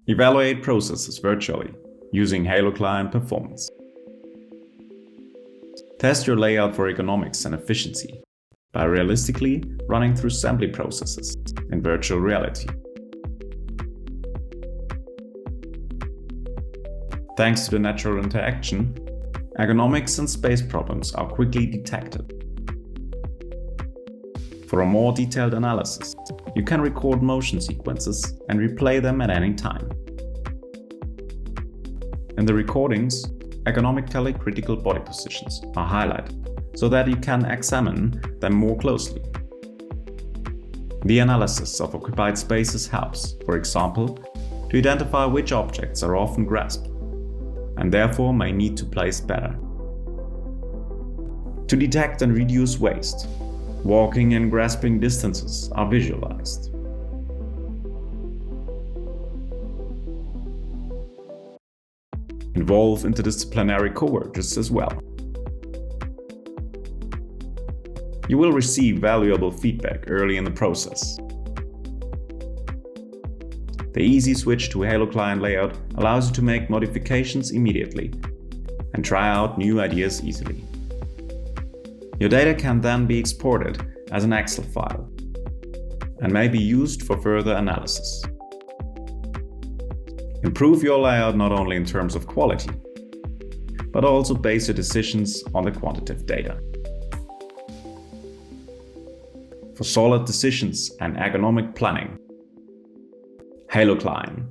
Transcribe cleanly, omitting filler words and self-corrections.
Evaluate processes virtually using Halocline Performance. Test your layout for ergonomics and efficiency by realistically running through assembly processes in virtual reality. Thanks to the natural interaction, ergonomics and space problems are quickly detected. For a more detailed analysis, you can record motion sequences and replay them at any time. In the recordings, ergonomically critical body positions are highlighted so that you can examine them more closely. The analysis of occupied spaces helps, for example, to identify which objects are often grasped and therefore may need to place better. To detect and reduce waste, walking and grasping distances are visualized. Involve interdisciplinary coworkers as well. You will receive valuable feedback early in the process. The easy switch to Halocline layout allows you to make modifications immediately and try out new ideas easily. Your data can then be exported as an Excel file and may be used for further analysis. Improve your layout not only in terms of quality, but also base your decisions on the quantitative data. For solid decisions and ergonomic planning, Halocline.